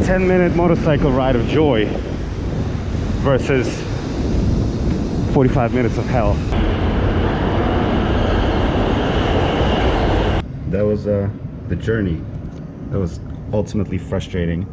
10-minute motorcycle ride of joy versus 45 minutes of hell. That was the journey. That was ultimately frustrating.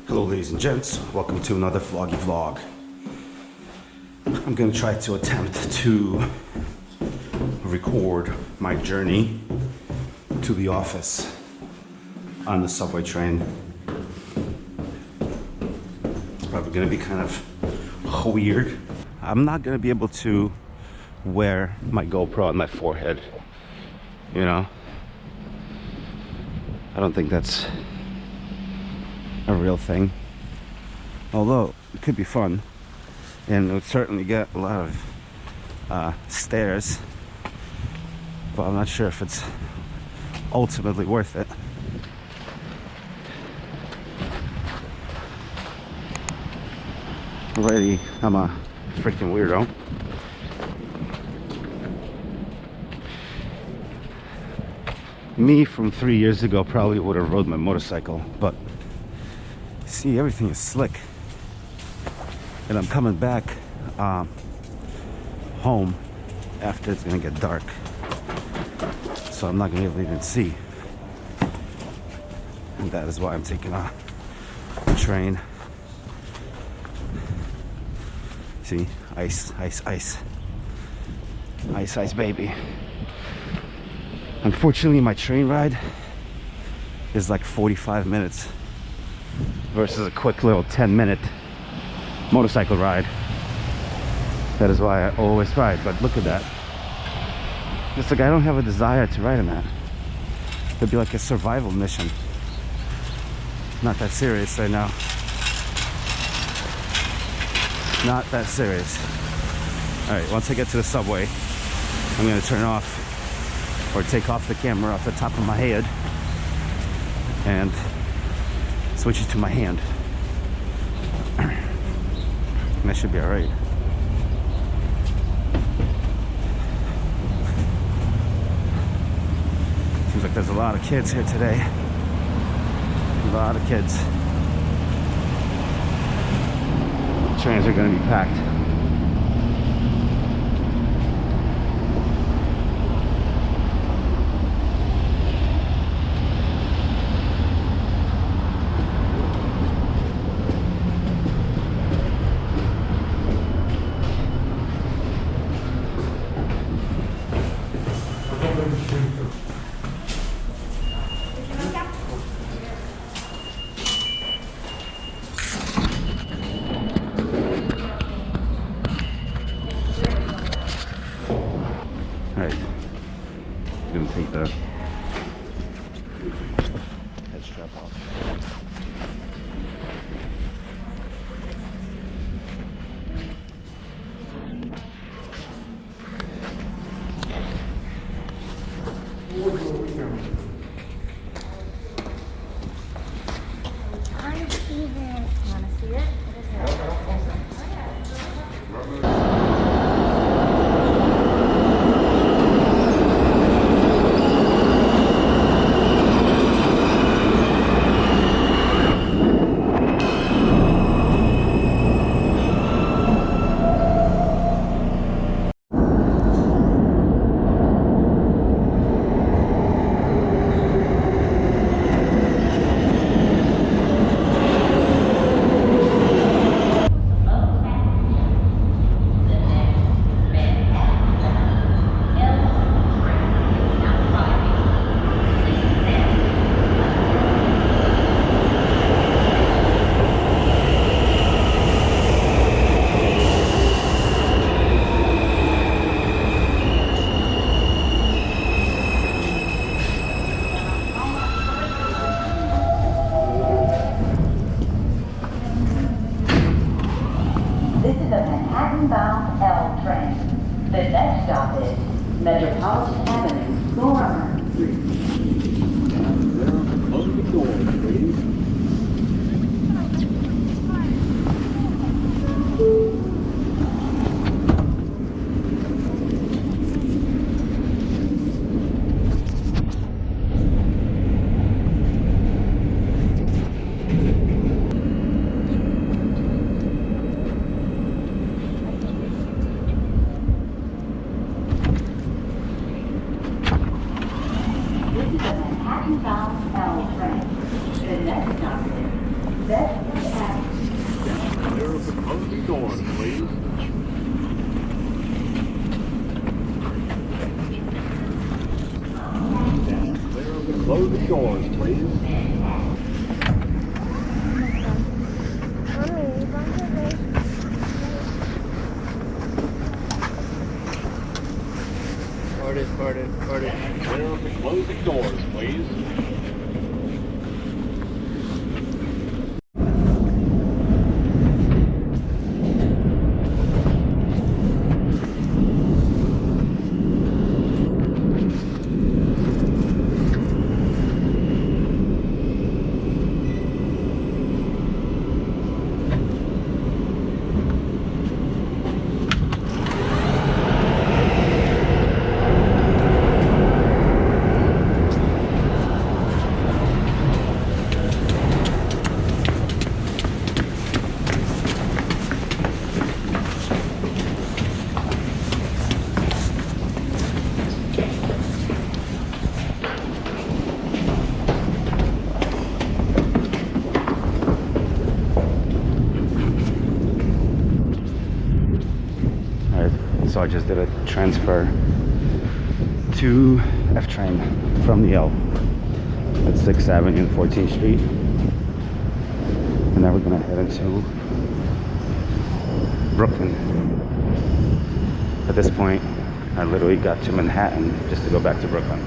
Hello ladies and gents, welcome to another vloggy vlog. I'm gonna try to attempt to record my journey to the office on the subway train. It's probably gonna be kind of weird. I'm not gonna be able to wear my GoPro on my forehead, you know? I don't think that's a real thing, although it could be fun and it would certainly get a lot of stares, but I'm not sure if it's ultimately worth it. Already, I'm a freaking weirdo. Me from 3 years ago probably would have rode my motorcycle, but see, everything is slick. And I'm coming back home after it's gonna get dark, so I'm not gonna be able to even see. And that is why I'm taking a train. See, ice, ice, ice. Ice, ice, baby. Unfortunately, my train ride is like 45 minutes versus a quick little 10-minute motorcycle ride. That is why I always ride, but look at that. It's like I don't have a desire to ride in that. It'd be like a survival mission. Not that serious right now. Not that serious. Alright, once I get to the subway, I'm gonna turn off or take off the camera off the top of my head and switch it to my hand. And that should be alright. Seems like there's a lot of kids here today. A lot of kids. Trains are going to be packed. Alright, gonna take the head strap off. I see this. Want to see it? What is it? Manhattan-bound L train. The next stop is Metropolitan Avenue, Lorimer Street. Open the doors, ladies. the shores, please. Pardon. Clear of the closing doors, please. So I just did a transfer to F train from the L at 6th Avenue and 14th Street. And now we're gonna head into Brooklyn. At this point, I literally got to Manhattan just to go back to Brooklyn.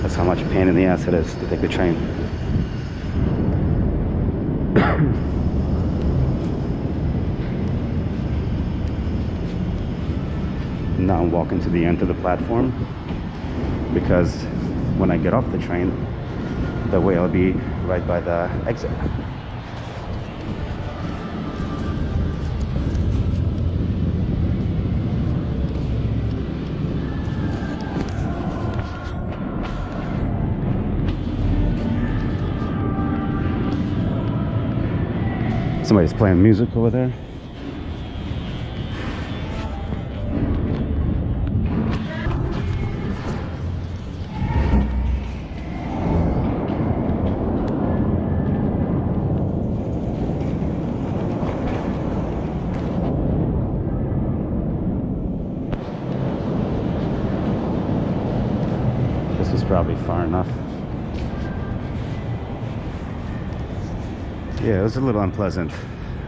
That's how much pain in the ass it is to take the train. Now I'm walking to the end of the platform because when I get off the train, that way I'll be right by the exit. Somebody's playing music over there. This is probably far enough. Yeah, it was a little unpleasant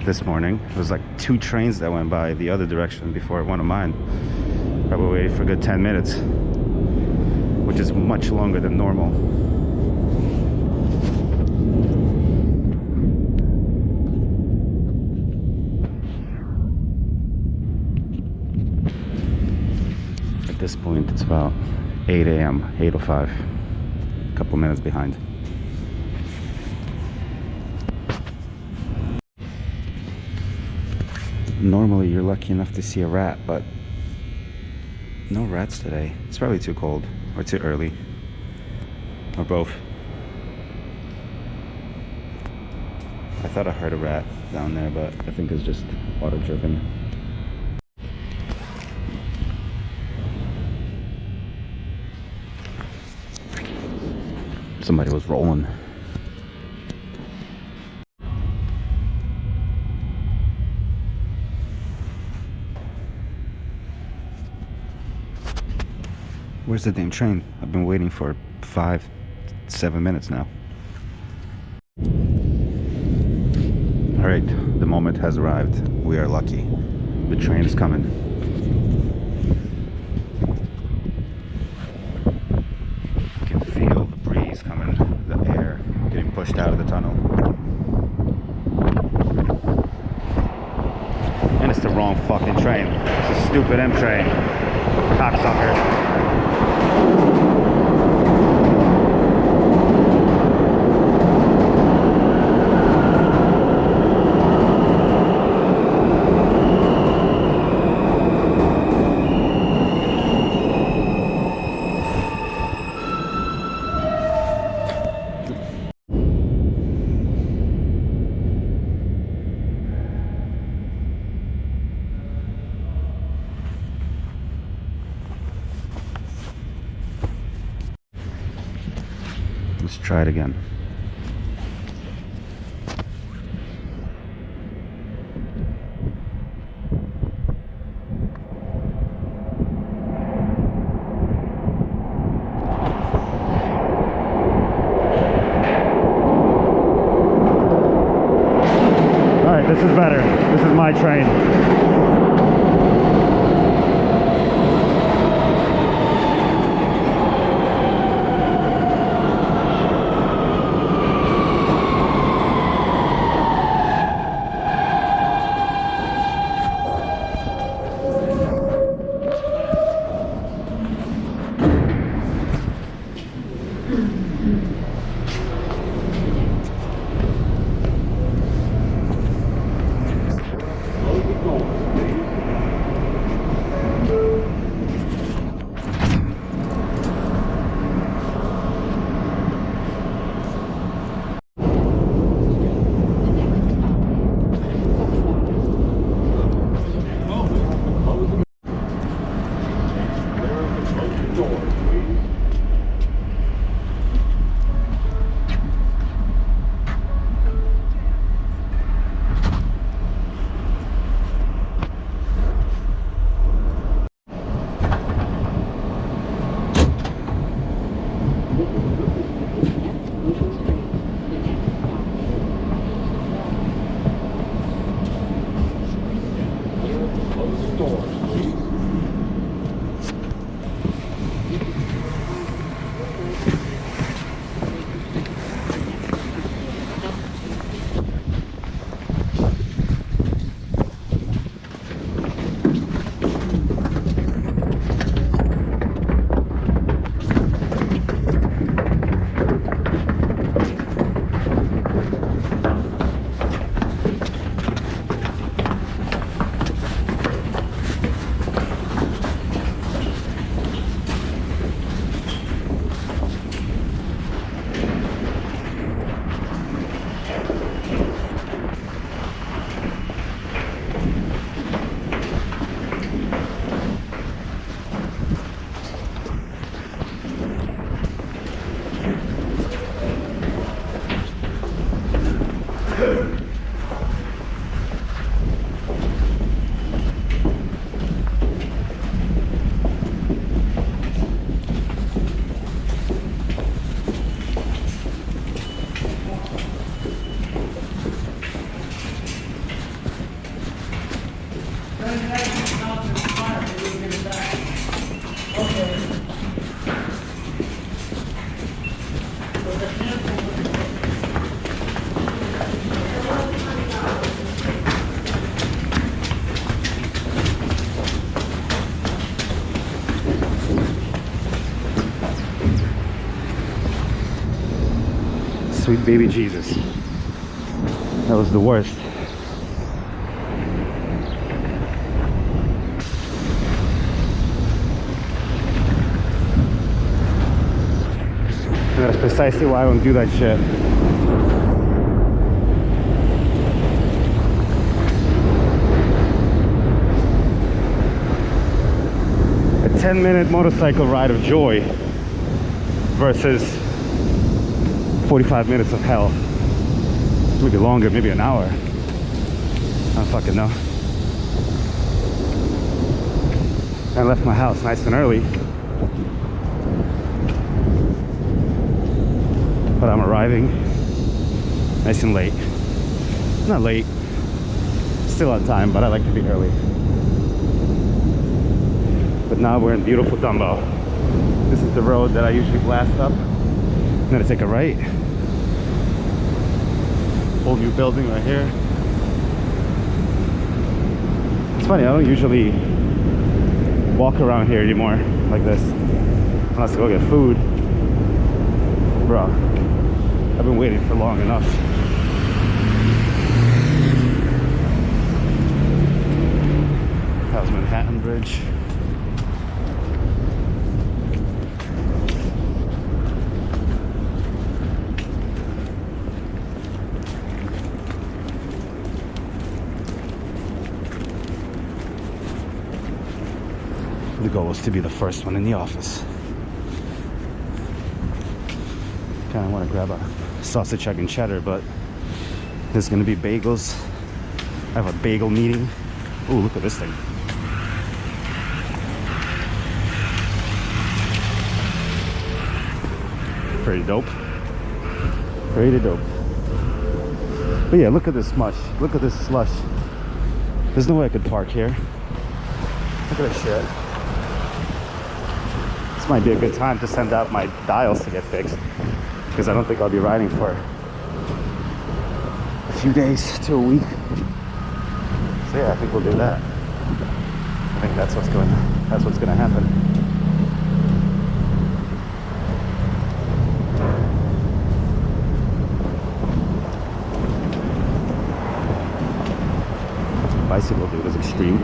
this morning. It was like 2 trains that went by the other direction before one of mine. Probably waited for a good 10 minutes, which is much longer than normal. At this point, it's about 8 a.m., 8:05, a couple minutes behind. Normally you're lucky enough to see a rat, but no rats today. It's probably too cold or too early or both. I thought I heard a rat down there, but I think it's just water dripping. Somebody was rolling. Where's the damn train? I've been waiting for 5-7 minutes now. Alright, the moment has arrived. We are lucky. The train is coming. You can feel the breeze coming, the air getting pushed out of the tunnel. And it's the wrong fucking train. It's a stupid M train. Cocksucker. Let's try it again. This is better. This is my train. Sweet baby Jesus. That was the worst. And that's precisely why I don't do that shit. A 10-minute motorcycle ride of joy versus 45 minutes of hell. Maybe longer, maybe an hour. I don't fucking know. I left my house nice and early, but I'm arriving nice and late. Not late, still on time, but I like to be early. But now we're in beautiful Dumbo. This is the road that I usually blast up. I'm gonna take a right. Whole new building right here. It's funny, I don't usually walk around here anymore like this unless I go get food. Bro, I've been waiting for long enough. That was Manhattan Bridge. The goal was to be the first one in the office. Kind of want to grab a sausage, egg, and cheddar, but there's going to be bagels. I have a bagel meeting. Oh, look at this thing. Pretty dope. Pretty dope. But yeah, look at this mush. Look at this slush. There's no way I could park here. Look at this shit. This might be a good time to send out my dials to get fixed, because I don't think I'll be riding for a few days to a week. So yeah, I think we'll do that. I think that's what's going to happen. Bicycle dude is extreme.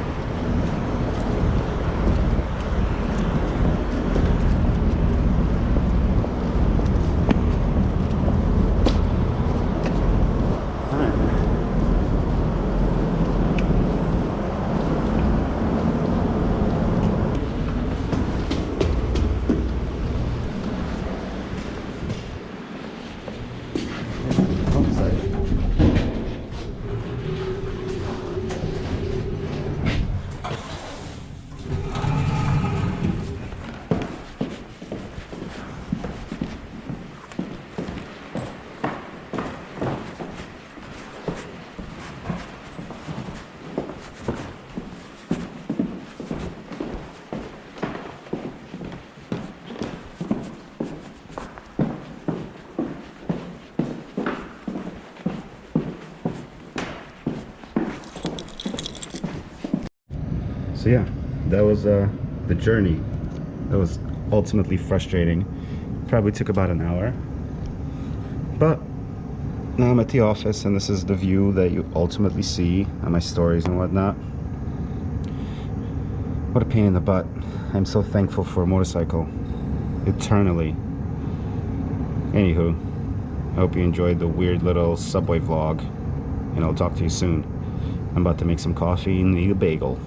So yeah, that was the journey. That was ultimately frustrating. Probably took about an hour. But now I'm at the office, and this is the view that you ultimately see on my stories and whatnot. What a pain in the butt. I'm so thankful for a motorcycle. Eternally. Anywho, I hope you enjoyed the weird little subway vlog, and I'll talk to you soon. I'm about to make some coffee and eat a bagel.